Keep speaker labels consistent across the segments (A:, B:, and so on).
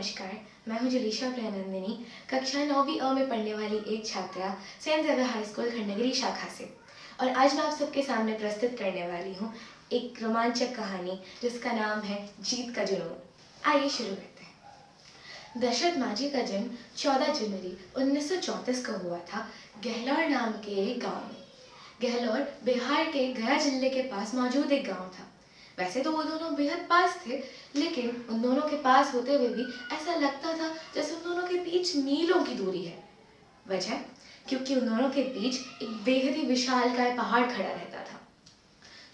A: नमस्कार। मैं हूँ जुलीशा प्रियनंदिनी, कक्षा 9वीं अ में पढ़ने वाली एक छात्रा Saint Xavier high school Khandagiri शाखा से। और आज मैं आप सबके सामने प्रस्तुत करने वाली हूँ एक रोमांचक कहानी जिसका नाम है जीत का जुनून। आइए शुरू करते हैं। दशरथ माझी का जन्म 14 जनवरी 1934 को हुआ था गहलोर नाम के एक गाँव में। गहलोर बिहार के गया जिले के पास मौजूद एक गाँव था। वैसे तो वो दोनों बेहद पास थे, लेकिन उन दोनों के पास होते हुए भी ऐसा लगता था जैसे उन दोनों के बीच मीलों की दूरी है। वजह क्योंकि उन दोनों के बीच एक बेहद ही विशालकाय पहाड़ खड़ा रहता था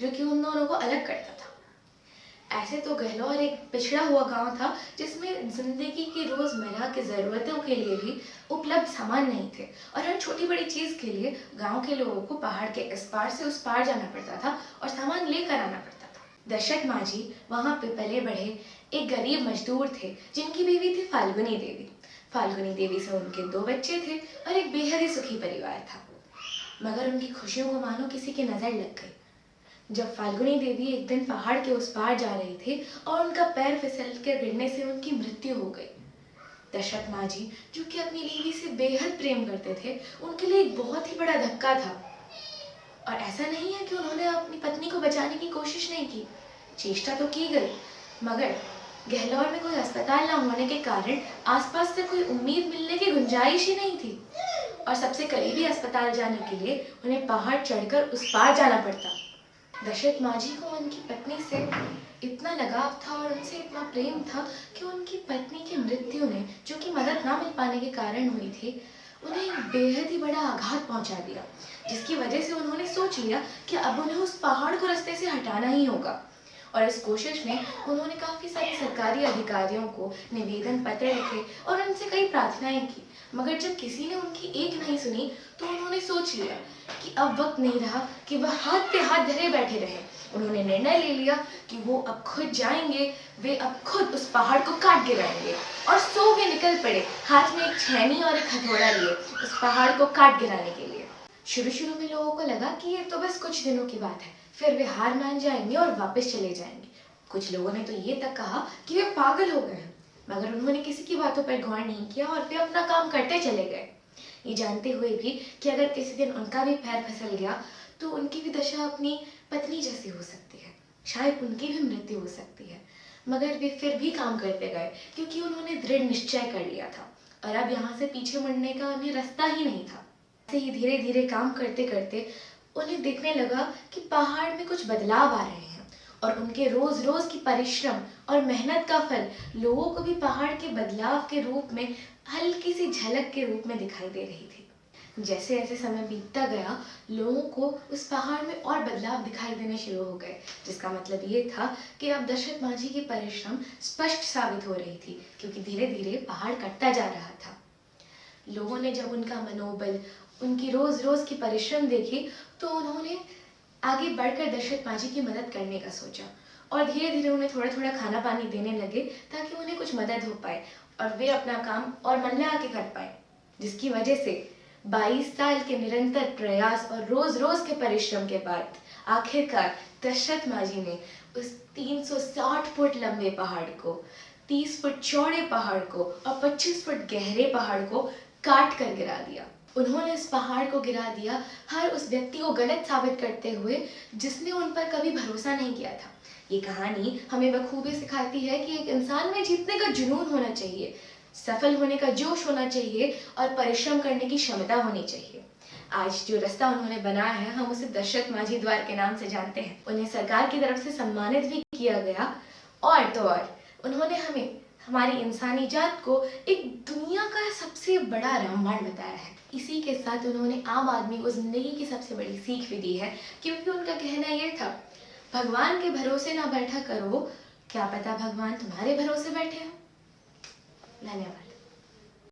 A: जो कि उन दोनों को अलग करता था। ऐसे तो गहलोर एक पिछड़ा हुआ गांव था जिसमें जिंदगी की रोजमर्रा की जरूरतों के लिए भी उपलब्ध सामान नहीं थे और हर छोटी बड़ी चीज के लिए गांव के लोगों को पहाड़ के इस पार से उस पार जाना पड़ता था और सामान लेकर आना पड़ता था। दशरथ माझी वहां पे पले बढ़े एक गरीब मजदूर थे जिनकी बीवी थी फाल्गुनी देवी। फाल्गुनी देवी से उनके 2 बच्चे थे और एक बेहद ही सुखी परिवार था। मगर उनकी खुशियों को मानो किसी की नजर लग गई जब फाल्गुनी देवी एक दिन पहाड़ के उस पार जा रही थी और उनका पैर फिसल कर गिरने से उनकी मृत्यु हो गई। दशरथ माझी जो कि अपनी बीवी से बेहद प्रेम करते थे, उनके लिए एक बहुत ही बड़ा धक्का था। और ऐसा नहीं है कि उन्होंने अपनी पत्नी को बचाने की कोशिश नहीं की, चेष्टा तो की गई, मगर गहलोर में कोई अस्पताल न होने के कारण आसपास से कोई उम्मीद मिलने की गुंजाइश ही नहीं थी और सबसे करीबी अस्पताल जाने के लिए उन्हें पहाड़ चढ़कर उस पार जाना पड़ता। दशरथ माझी को उनकी पत्नी से इतना लगाव था और उनसे इतना प्रेम था कि उनकी पत्नी की मृत्यु ने, जो कि मदद ना मिल पाने के कारण हुई थी, उन्हें एक बेहद ही बड़ा आघात पहुंचा दिया, जिसकी वजह से उन्होंने सोच लिया कि अब उन्हें उस पहाड़ को रास्ते से हटाना ही होगा। और इस कोशिश में उन्होंने काफी सारे सरकारी अधिकारियों को निवेदन पत्र लिखे और उनसे कई प्रार्थनाएं की, मगर जब किसी ने उनकी एक नहीं सुनी तो उन्होंने सोच लिया कि अब वक्त नहीं रहा कि वह हाथ पे हाथ धरे बैठे रहे। उन्होंने निर्णय ले लिया कि वो अब खुद जाएंगे, वे अब खुद उस पहाड़ को काट गिराएंगे और सो के निकल पड़े, हाथ में एक छेनी और एक हथौड़ा लिए उस पहाड़ को काट गिराने के लिए। शुरू में लोगों को लगा कि ये तो बस कुछ दिनों की बात है, फिर वे हार मान जाएंगे और वापस चले जाएंगे। कुछ लोगों ने तो ये तक कहा कि वे पागल हो गए हैं, मगर उन्होंने किसी की बातों पर गौर नहीं किया और वे अपना काम करते चले गए, ये जानते हुए भी कि अगर किसी दिन उनका भी पैर फिसल गया तो उनकी भी दशा अपनी पत्नी जैसी हो सकती है, शायद उनकी भी मृत्यु हो सकती है। मगर वे फिर भी काम करते गए क्योंकि उन्होंने दृढ़ निश्चय कर लिया था और अब यहाँ से पीछे मुड़ने का उन्हें रास्ता ही नहीं था। ऐसे ही धीरे धीरे काम करते करते उन्हें दिखने लगा कि पहाड़ में कुछ बदलाव आ रहे हैं और उनके रोज रोज की परिश्रम और मेहनत का फल लोगों को भी पहाड़ के बदलाव के रूप में हल्की सी झलक के रूप में दिखाई दे रही थी। जैसे जैसे समय बीतता गया, लोगों को उस पहाड़ में और बदलाव दिखाई देने शुरू हो गए, जिसका मतलब ये था कि अब दशरथ माझी की परिश्रम स्पष्ट साबित हो रही थी क्योंकि धीरे धीरे पहाड़ कटता जा रहा था। लोगों ने जब उनका मनोबल, उनकी रोज रोज की परिश्रम देखी तो उन्होंने आगे बढ़कर दशरथ माझी की मदद करने का सोचा और धीरे धीरे उन्हें थोड़ा थोड़ा खाना पानी देने लगे ताकि उन्हें कुछ मदद हो पाए और वे अपना काम और मन लगा के कर पाए, जिसकी वजह से 22 साल के निरंतर प्रयास और रोज रोज के परिश्रम के बाद आखिरकार दशरथ माझी ने उस 360 फुट लंबे पहाड़ को, 30 फुट चौड़े पहाड़ को और 25 फुट गहरे पहाड़ को काट कर गिरा दिया। उन्होंने इस पहाड़ को गिरा दिया हर उस व्यक्ति को गलत साबित करते हुए जिसने उन पर कभी भरोसा नहीं किया था। ये कहानी हमें बखूबी सिखाती है कि एक इंसान में जीतने का जुनून होना चाहिए, सफल होने का जोश होना चाहिए और परिश्रम करने की क्षमता होनी चाहिए। आज जो रास्ता उन्होंने बनाया है, हम उसे दशरथ माझी द्वार के नाम से जानते हैं। उन्हें सरकार की तरफ से सम्मानित भी किया गया और तो और उन्होंने हमें, हमारी इंसानी जात को एक दुनिया का सबसे बड़ा रामबाण बताया है। इसी के साथ उन्होंने आम आदमी को जिंदगी की सबसे बड़ी सीख भी दी है, क्योंकि उनका कहना यह था, भगवान के भरोसे ना बैठा करो, क्या पता भगवान तुम्हारे भरोसे बैठे हो। धन्यवाद।